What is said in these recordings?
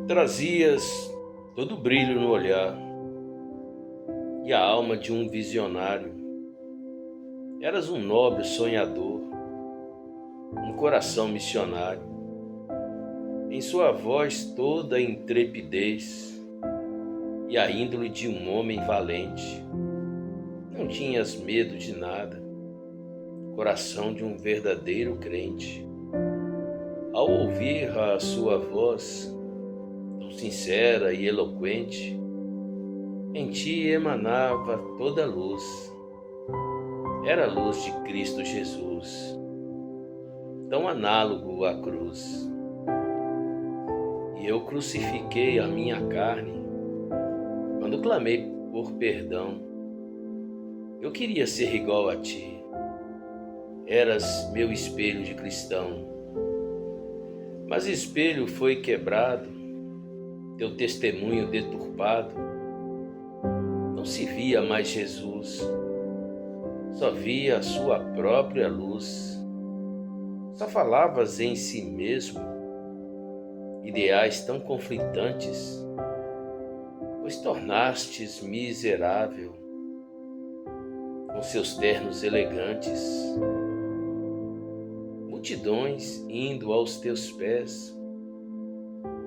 Trazias todo o brilho no olhar e a alma de um visionário. Eras um nobre sonhador, um coração missionário. Em sua voz toda a intrepidez e a índole de um homem valente. Não tinhas medo de nada, coração de um verdadeiro crente. Ao ouvir a sua voz, tão sincera e eloquente, em ti emanava toda a luz. Era a luz de Cristo Jesus, tão análogo à cruz. E eu crucifiquei a minha carne quando clamei por perdão. Eu queria ser igual a ti. Eras meu espelho de cristão. Mas o espelho foi quebrado, teu testemunho deturpado. Não se via mais Jesus, só via a sua própria luz. Só falavas em si mesmo, ideais tão conflitantes, pois tornastes miserável com seus ternos elegantes. Multidões indo aos teus pés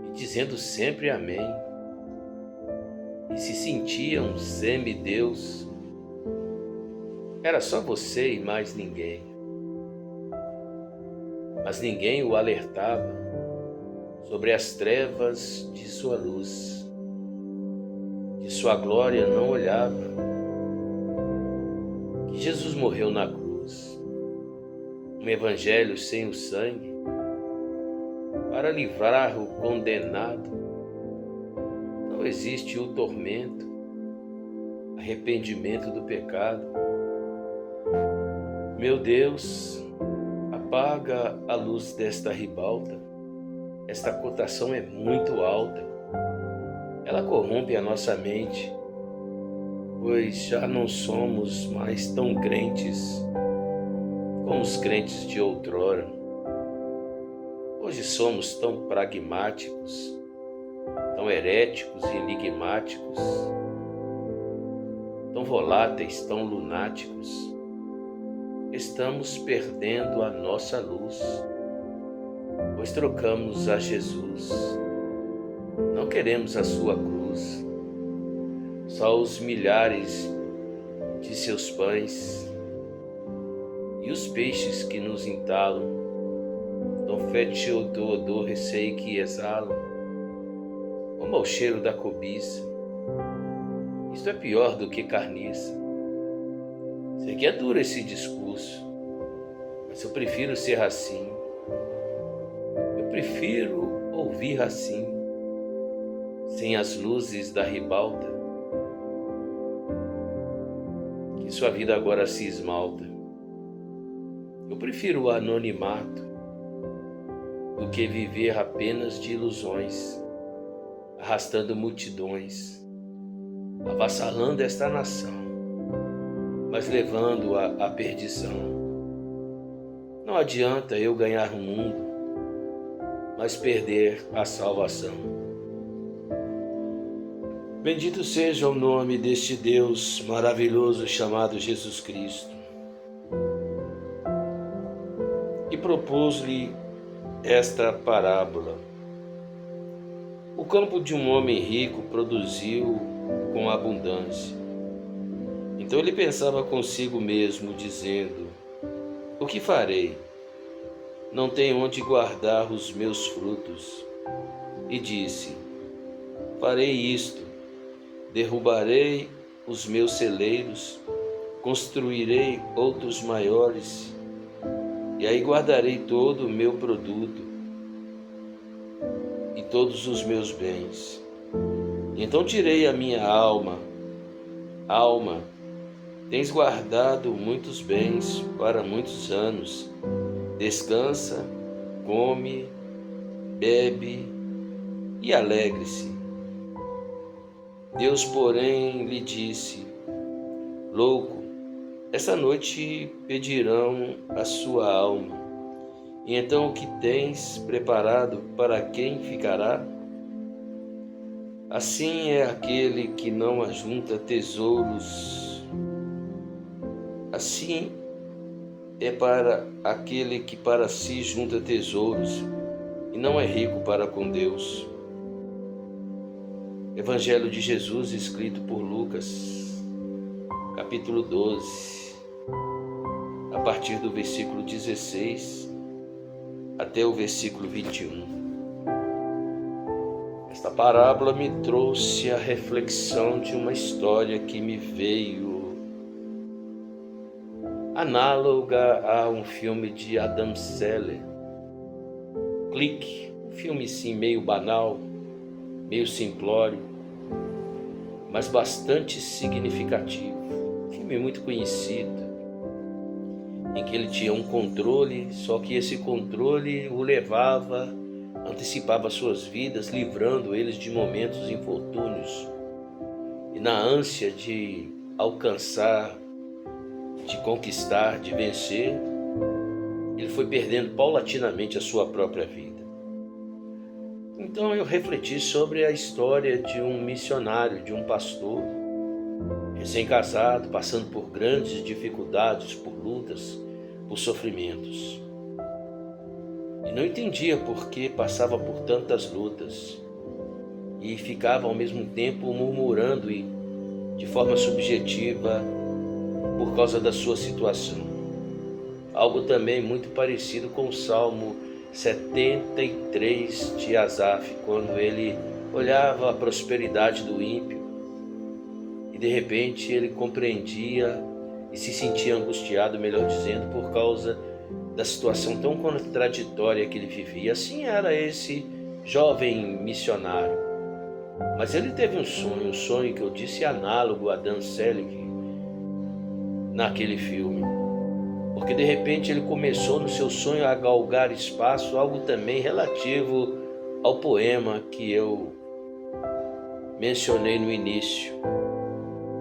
e dizendo sempre amém, e se sentiam semideus. Era só você e mais ninguém. Mas ninguém o alertava sobre as trevas de sua luz. De sua glória não olhava, que Jesus morreu na cruz. Um evangelho sem o sangue, para livrar o condenado. Não existe o tormento, arrependimento do pecado. Meu Deus, apaga a luz desta ribalta. Esta cotação é muito alta. Ela corrompe a nossa mente, pois já não somos mais tão crentes como os crentes de outrora. Hoje somos tão pragmáticos, tão heréticos e enigmáticos, tão voláteis, tão lunáticos. Estamos perdendo a nossa luz, pois trocamos a Jesus. Não queremos a sua cruz, só os milhares de seus pães e os peixes que nos entalam, tão fétil odor receio que exalam, como ao cheiro da cobiça. Isto é pior do que carniça. Sei que é duro esse discurso, mas eu prefiro ser assim. Eu prefiro ouvir assim, sem as luzes da ribalta, que sua vida agora se esmalta. Eu prefiro o anonimato do que viver apenas de ilusões, arrastando multidões, avassalando esta nação, mas levando-a à perdição. Não adianta eu ganhar o mundo, mas perder a salvação. Bendito seja o nome deste Deus maravilhoso chamado Jesus Cristo, que propôs-lhe esta parábola. O campo de um homem rico produziu com abundância. Então ele pensava consigo mesmo, dizendo: o que farei? Não tenho onde guardar os meus frutos. E disse: farei isto, derrubarei os meus celeiros, construirei outros maiores, e aí guardarei todo o meu produto e todos os meus bens. Então direi à minha alma: alma, tens guardado muitos bens para muitos anos. Descansa, come, bebe e alegre-se. Deus, porém, lhe disse: louco, essa noite pedirão a sua alma. E então o que tens preparado, para quem ficará? Assim é aquele que não ajunta tesouros. Assim é para aquele que para si junta tesouros e não é rico para com Deus. Evangelho de Jesus, escrito por Lucas, capítulo 12, a partir do versículo 16 até o versículo 21. Esta parábola me trouxe a reflexão de uma história que me veio análoga a um filme de Adam Sandler, Clique, um filme sim meio banal, meio simplório, mas bastante significativo. Um filme muito conhecido, em que ele tinha um controle, só que esse controle o levava, antecipava suas vidas, livrando eles de momentos infortúnios. E na ânsia de alcançar, de conquistar, de vencer, ele foi perdendo paulatinamente a sua própria vida. Então eu refleti sobre a história de um missionário, de um pastor, recém-casado, passando por grandes dificuldades, por lutas, por sofrimentos. E não entendia por que passava por tantas lutas e ficava ao mesmo tempo murmurando e de forma subjetiva por causa da sua situação. Algo também muito parecido com o Salmo 73 de Asaf, quando ele olhava a prosperidade do ímpio e de repente ele compreendia e se sentia angustiado, melhor dizendo, por causa da situação tão contraditória que ele vivia. Assim era esse jovem missionário. Mas ele teve um sonho que eu disse análogo a Dan Selig naquele filme. Porque de repente ele começou no seu sonho a galgar espaço, algo também relativo ao poema que eu mencionei no início.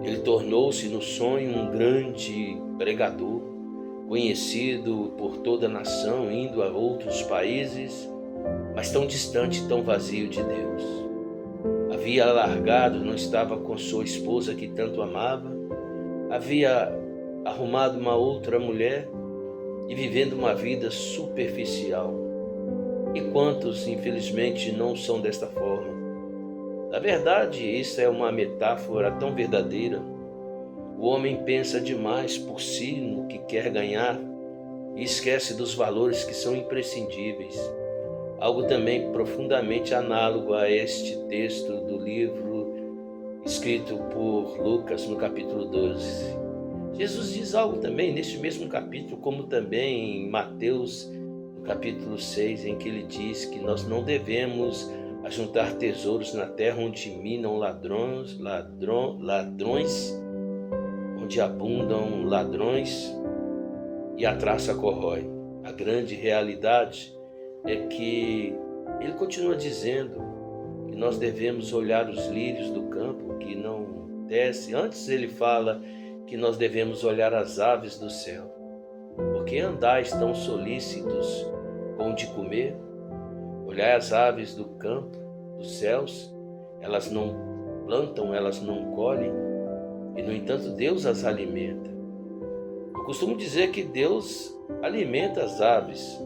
Ele tornou-se no sonho um grande pregador, conhecido por toda a nação, indo a outros países, mas tão distante, tão vazio de Deus. Havia largado, não estava com sua esposa que tanto amava, havia arrumado uma outra mulher e vivendo uma vida superficial. E quantos, infelizmente, não são desta forma? Na verdade, isso é uma metáfora tão verdadeira. O homem pensa demais por si no que quer ganhar e esquece dos valores que são imprescindíveis. Algo também profundamente análogo a este texto do livro escrito por Lucas no capítulo 12. Jesus diz algo também neste mesmo capítulo, como também em Mateus no capítulo 6, em que ele diz que nós não devemos ajuntar tesouros na terra onde minam ladrões, onde abundam ladrões e a traça corrói. A grande realidade é que ele continua dizendo que nós devemos olhar os lírios do campo que não descem. Antes ele fala que nós devemos olhar as aves do céu. Porque andais tão solícitos com o de comer? Olhai as aves do campo, dos céus, elas não plantam, elas não colhem, e no entanto Deus as alimenta. Eu costumo dizer que Deus alimenta as aves,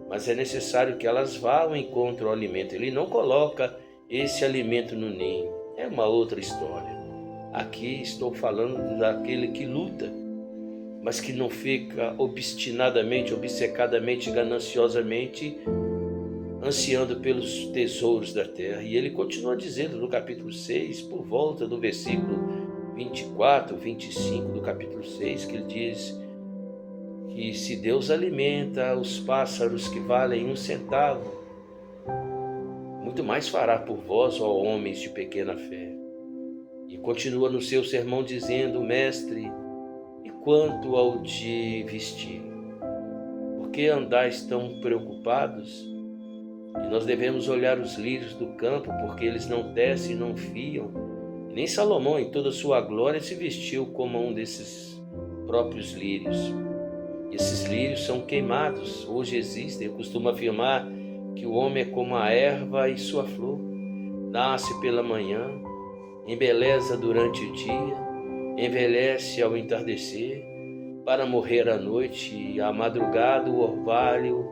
mas é necessário que elas vá ao encontro ao alimento. Ele não coloca esse alimento no ninho. É uma outra história. Aqui estou falando daquele que luta, mas que não fica obstinadamente, obcecadamente, gananciosamente ansiando pelos tesouros da terra. E ele continua dizendo no capítulo 6, por volta do versículo 24, 25 do capítulo 6, que ele diz que se Deus alimenta os pássaros que valem 1 centavo, muito mais fará por vós, ó homens de pequena fé. E continua no seu sermão dizendo: Mestre, e quanto ao de vestir? Por que andais tão preocupados? E nós devemos olhar os lírios do campo, porque eles não tecem e não fiam. E nem Salomão, em toda a sua glória, se vestiu como um desses próprios lírios. E esses lírios são queimados, hoje existem. Eu costumo afirmar que o homem é como a erva e sua flor. nasce pela manhã, embeleza durante o dia, envelhece ao entardecer, para morrer à noite, e à madrugada o orvalho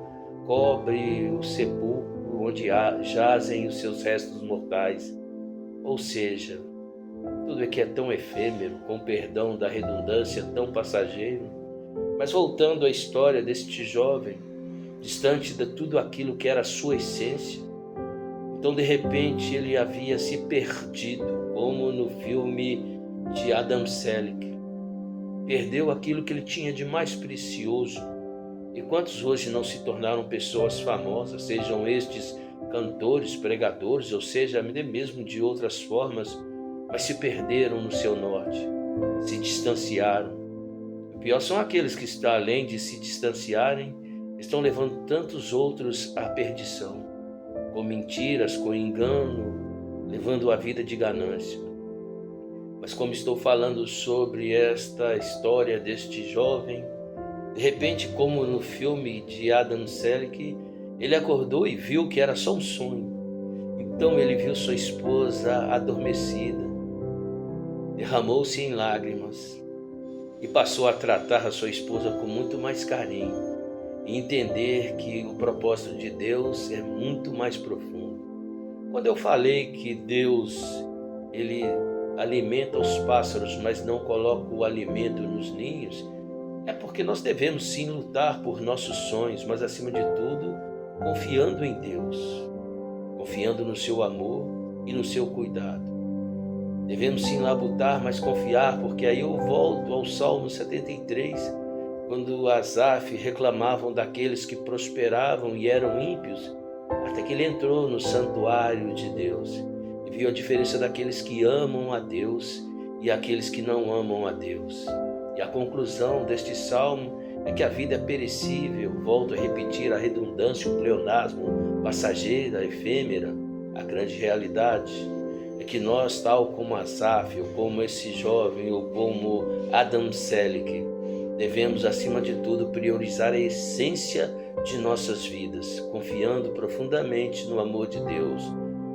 cobre o sepulcro onde jazem os seus restos mortais. Ou seja, tudo que é tão efêmero, com perdão da redundância, tão passageiro. Mas voltando à história deste jovem, distante de tudo aquilo que era a sua essência, então de repente ele havia se perdido, como no filme de Adam Selleck. Perdeu aquilo que ele tinha de mais precioso. E quantos hoje não se tornaram pessoas famosas, sejam estes cantores, pregadores, ou seja, até mesmo de outras formas, mas se perderam no seu norte, se distanciaram. O pior são aqueles que estão além de se distanciarem, estão levando tantos outros à perdição, com mentiras, com engano, levando a vida de ganância. Mas como estou falando sobre esta história deste jovem, de repente, como no filme de Adam Selleck, ele acordou e viu que era só um sonho. Então ele viu sua esposa adormecida, derramou-se em lágrimas e passou a tratar a sua esposa com muito mais carinho e entender que o propósito de Deus é muito mais profundo. Quando eu falei que Deus, ele alimenta os pássaros, mas não coloca o alimento nos ninhos, é porque nós devemos sim lutar por nossos sonhos, mas acima de tudo, confiando em Deus, confiando no seu amor e no seu cuidado. Devemos sim labutar, mas confiar, porque aí eu volto ao Salmo 73, quando Asaf reclamavam daqueles que prosperavam e eram ímpios, até que ele entrou no santuário de Deus e viu a diferença daqueles que amam a Deus e aqueles que não amam a Deus. E a conclusão deste salmo é que a vida é perecível, volto a repetir a redundância, o pleonasmo, passageira, efêmera. A grande realidade é que nós, tal como Asaf, ou como esse jovem, ou como Adam Selleck, devemos, acima de tudo, priorizar a essência de nossas vidas, confiando profundamente no amor de Deus,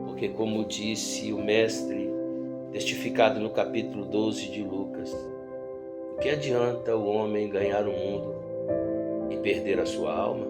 porque, como disse o Mestre, testificado no capítulo 12 de Lucas, o que adianta o homem ganhar o mundo e perder a sua alma?